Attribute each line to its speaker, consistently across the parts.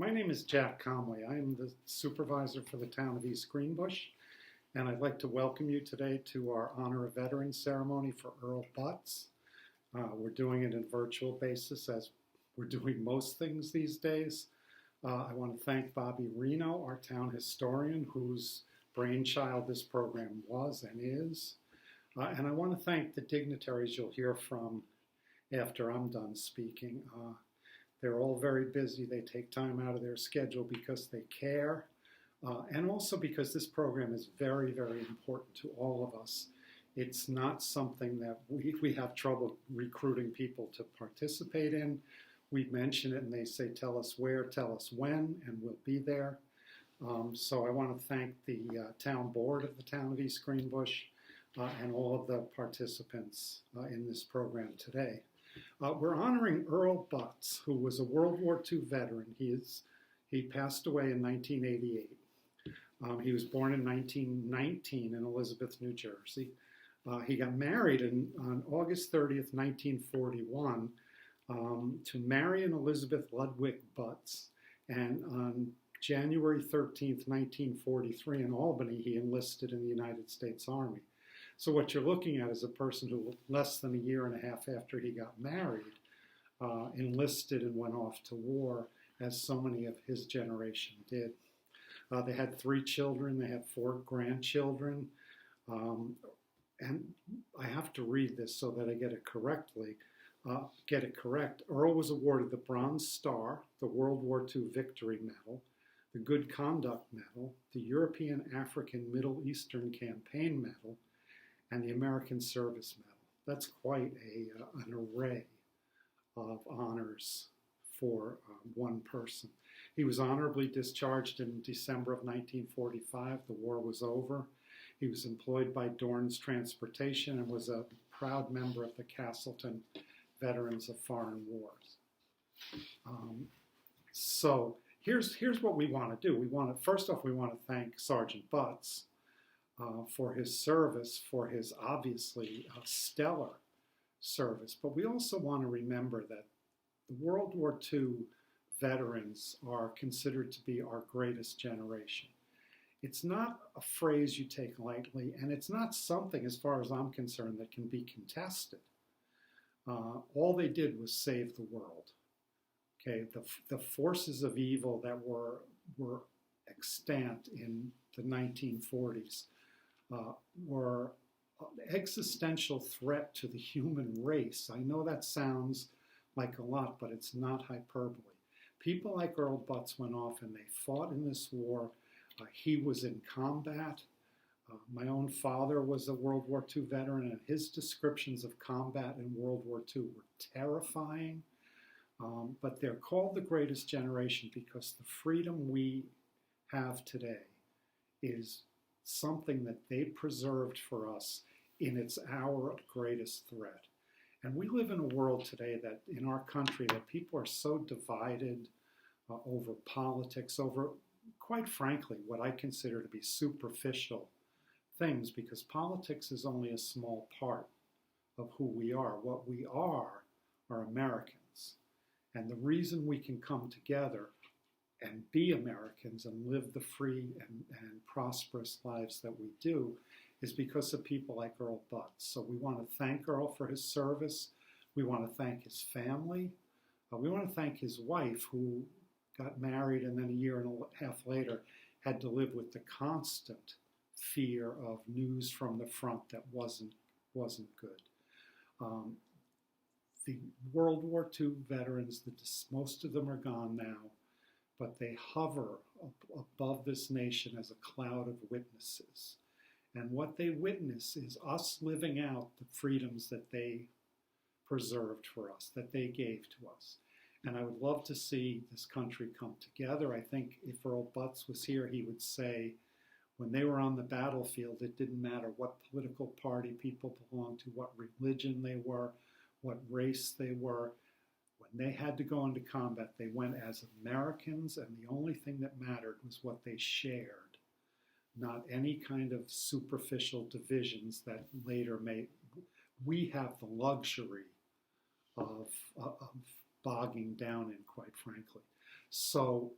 Speaker 1: My name is Jack Conway. I am the supervisor for the town of East Greenbush, and I'd like to welcome you today to our Honor of Veterans ceremony for Earl Butts. We're doing it in a virtual basis as we're doing most things these days. I want to thank Bobby Reno, our town historian, whose brainchild this program was and is. And I want to thank the dignitaries you'll hear from after I'm done speaking. They're all very busy. They take time out of their schedule because they care, and also because this program is very, very important to all of us. It's not something that we have trouble recruiting people to participate in. We mention it and they say, tell us where, tell us when, and we'll be there. So I want to thank the town board of the town of East Greenbush and all of the participants in this program today. We're honoring Earl Butts, who was a World War II veteran. He passed away in 1988. He was born in 1919 in Elizabeth, New Jersey. He got married on August 30th, 1941 to Marion Elizabeth Ludwig Butts. And on January 13th, 1943 in Albany, he enlisted in the United States Army. So what you're looking at is a person who, less than a year and a half after he got married, enlisted and went off to war, as so many of his generation did. They had 3 children. They had 4 grandchildren. And I have to read this so that I get it correctly. Earl was awarded the Bronze Star, the World War II Victory Medal, the Good Conduct Medal, the European, African, Middle Eastern Campaign Medal, and the American Service Medal. That's quite an array of honors for one person. He was honorably discharged in December of 1945. The war was over. He was employed by Dorn's Transportation and was a proud member of the Castleton Veterans of Foreign Wars. So here's what we want to do. First off, we want to thank Sergeant Butts for his service, for his obviously stellar service. But we also want to remember that the World War II veterans are considered to be our greatest generation. It's not a phrase you take lightly, and it's not something, as far as I'm concerned, that can be contested. All they did was save the world. Okay, the forces of evil that were extant in the 1940s were an existential threat to the human race. I know that sounds like a lot, but it's not hyperbole. People like Earl Butts went off and they fought in this war. He was in combat. My own father was a World War II veteran, and his descriptions of combat in World War II were terrifying. But they're called the greatest generation because the freedom we have today is something that they preserved for us in its hour of greatest threat. And we live in a world today that, in our country, that people are so divided over politics, over, quite frankly, what I consider to be superficial things, because politics is only a small part of who we are. What we are Americans. And the reason we can come together and be Americans and live the free and prosperous lives that we do is because of people like Earl Butts. So we want to thank Earl for his service. We want to thank his family. We want to thank his wife, who got married and then a year and a half later had to live with the constant fear of news from the front that wasn't good. The World War II veterans, most of them are gone now, but they hover above this nation as a cloud of witnesses. And what they witness is us living out the freedoms that they preserved for us, that they gave to us. And I would love to see this country come together. I think if Earl Butts was here, he would say, when they were on the battlefield, it didn't matter what political party people belonged to, what religion they were, what race they were. When they had to go into combat, they went as Americans, and the only thing that mattered was what they shared, not any kind of superficial divisions that later we have the luxury of bogging down in, quite frankly. So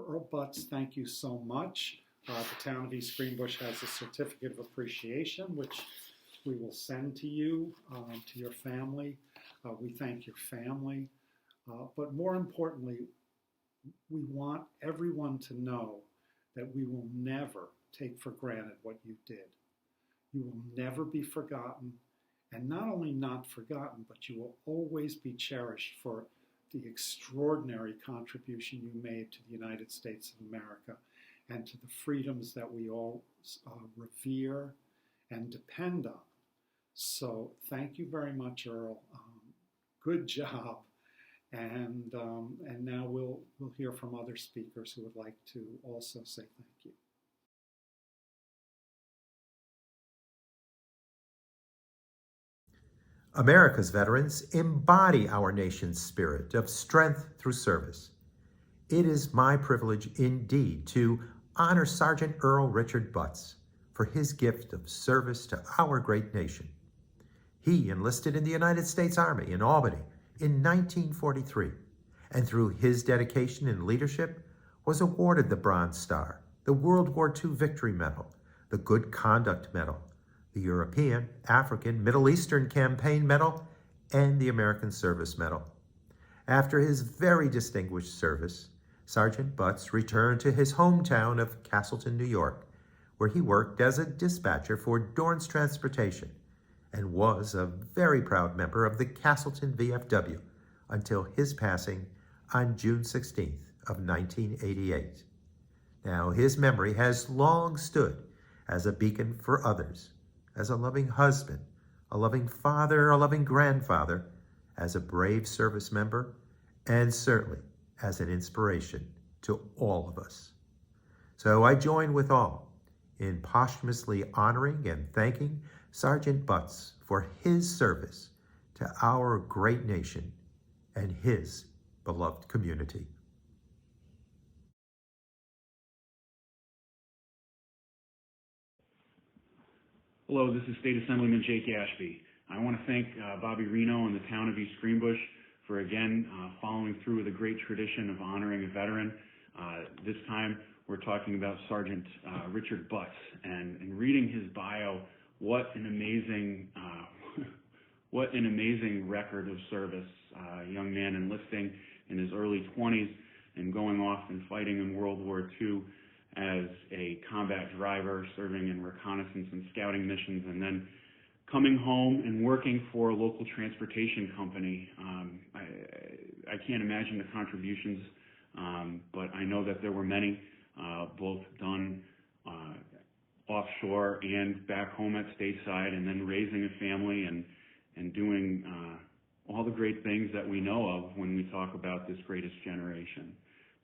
Speaker 1: Earl Butts, thank you so much. The town of East Greenbush has a certificate of appreciation, which we will send to you, to your family. We thank your family. But more importantly, we want everyone to know that we will never take for granted what you did. You will never be forgotten, and not only not forgotten, but you will always be cherished for the extraordinary contribution you made to the United States of America and to the freedoms that we all revere and depend on. So thank you very much, Earl. Good job. And now we'll hear from other speakers who would like to also say thank you.
Speaker 2: America's veterans embody our nation's spirit of strength through service. It is my privilege indeed to honor Sergeant Earl Richard Butts for his gift of service to our great nation. He enlisted in the United States Army in Albany in 1943, and through his dedication and leadership was awarded the Bronze Star, the World War II Victory Medal, the Good Conduct Medal, the European, African, Middle Eastern Campaign Medal, and the American Service Medal. After his very distinguished service, Sergeant Butts returned to his hometown of Castleton, New York, where he worked as a dispatcher for Dorrance Transportation and was a very proud member of the Castleton VFW until his passing on June 16th of 1988. Now, his memory has long stood as a beacon for others, as a loving husband, a loving father, a loving grandfather, as a brave service member, and certainly as an inspiration to all of us. So I join with all in posthumously honoring and thanking Sergeant Butts for his service to our great nation and his beloved community.
Speaker 3: Hello, this is State Assemblyman Jake Ashby. I want to thank Bobby Reno and the town of East Greenbush for again following through with a great tradition of honoring a veteran. This time we're talking about Sergeant Richard Butts, and reading his bio, what an amazing record of service. A young man enlisting in his early 20s and going off and fighting in World War II as a combat driver, serving in reconnaissance and scouting missions, and then coming home and working for a local transportation company. I can't imagine the contributions, but I know that there were many, both done offshore and back home at stateside, and then raising a family and doing all the great things that we know of when we talk about this greatest generation.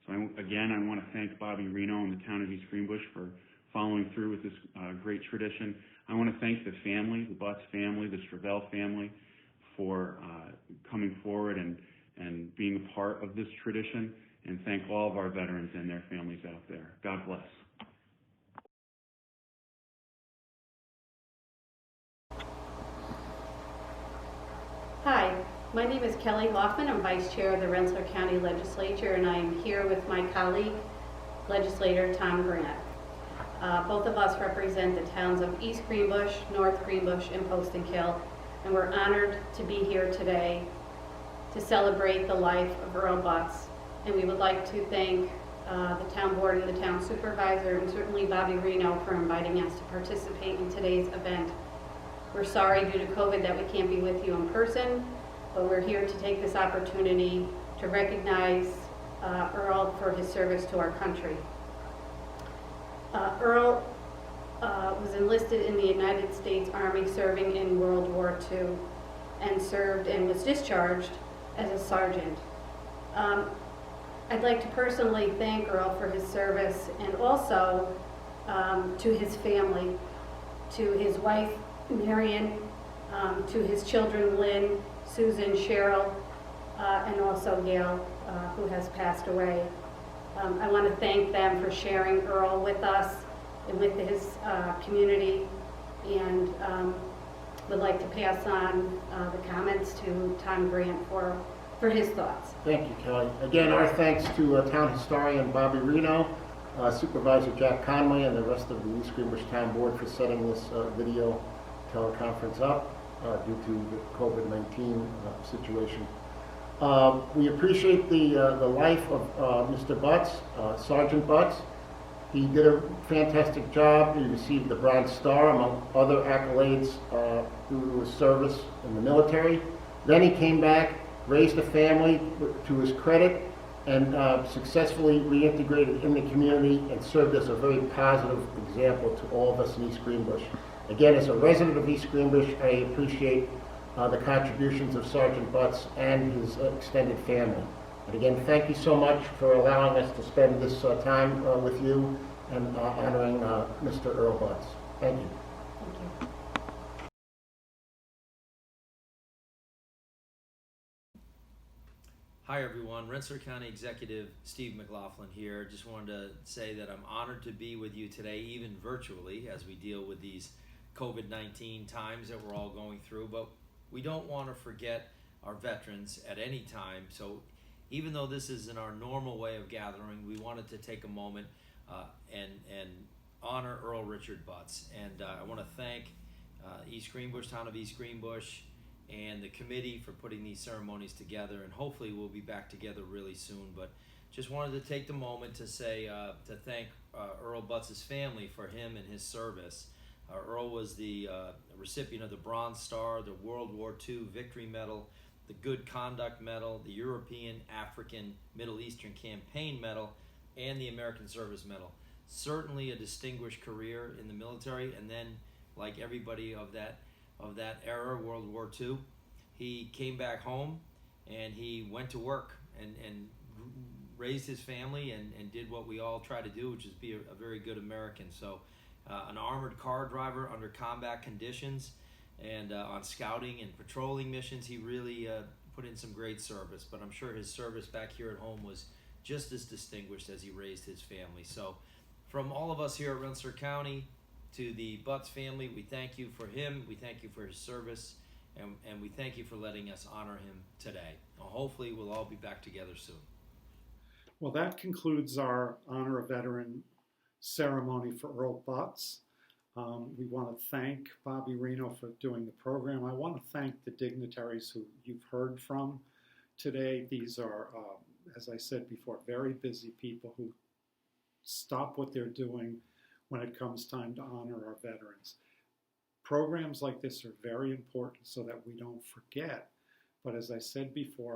Speaker 3: So I want to thank Bobby Reno and the town of East Greenbush for following through with this great tradition. I want to thank the family, the Butts family, the Stravell family, for coming forward and being a part of this tradition, and thank all of our veterans and their families out there. God bless.
Speaker 4: Hi, my name is Kelly Hoffman. I'm Vice Chair of the Rensselaer County Legislature, and I am here with my colleague, Legislator Tom Grant. Both of us represent the towns of East Greenbush, North Greenbush, and Post and Kill, and we're honored to be here today to celebrate the life of Earl Butts. And we would like to thank the town board and the town supervisor, and certainly Bobby Reno, for inviting us to participate in today's event. We're sorry due to COVID that we can't be with you in person, but we're here to take this opportunity to recognize Earl for his service to our country. Earl was enlisted in the United States Army, serving in World War II, and served and was discharged as a sergeant. I'd like to personally thank Earl for his service, and also to his family, to his wife Marion, to his children Lynn, Susan, Cheryl, and also Gail, who has passed away. I want to thank them for sharing Earl with us and with his community, and would like to pass on the comments to Tom Grant for for his thoughts.
Speaker 5: Thank you, Kelly. Again, our thanks to Town Historian Bobby Reno, Supervisor Jack Conway, and the rest of the East Greenbush Town Board for setting this video teleconference up due to the COVID-19 situation. We appreciate the life of Mr. Butts, Sergeant Butts. He did a fantastic job. He received the Bronze Star, among other accolades, due to his service in the military. Then he came back, raised a family to his credit, and successfully reintegrated in the community and served as a very positive example to all of us in East Greenbush. Again, as a resident of East Greenbush, I appreciate the contributions of Sergeant Butts and his extended family. And again, thank you so much for allowing us to spend this time with you and honoring Mr. Earl Butts. Thank you.
Speaker 4: Thank you.
Speaker 6: Hi everyone, Rensselaer County Executive Steve McLaughlin here. Just wanted to say that I'm honored to be with you today, even virtually, as we deal with these COVID-19 times that we're all going through. But we don't want to forget our veterans at any time. So even though this isn't our normal way of gathering, we wanted to take a moment and honor Earl Richard Butts. And I want to thank East Greenbush, Town of East Greenbush, and the committee for putting these ceremonies together, and hopefully we'll be back together really soon. But just wanted to take the moment to say, to thank Earl Butts' family for him and his service. Earl was the recipient of the Bronze Star, the World War II Victory Medal, the Good Conduct Medal, the European, African, Middle Eastern Campaign Medal, and the American Service Medal. Certainly a distinguished career in the military, and then, like everybody of that era, World War II, he came back home and he went to work and raised his family and did what we all try to do, which is be a very good American. So an armored car driver under combat conditions and on scouting and patrolling missions, he really put in some great service. But I'm sure his service back here at home was just as distinguished as he raised his family. So from all of us here at Rensselaer County, to the Butts family, we thank you for him, we thank you for his service, and we thank you for letting us honor him today. Well, hopefully we'll all be back together soon.
Speaker 1: Well, that concludes our Honor a Veteran ceremony for Earl Butts. We want to thank Bobby Reno for doing the program. I want to thank the dignitaries who you've heard from today. These are, as I said before, very busy people who stop what they're doing when it comes time to honor our veterans. Programs like this are very important so that we don't forget. But as I said before,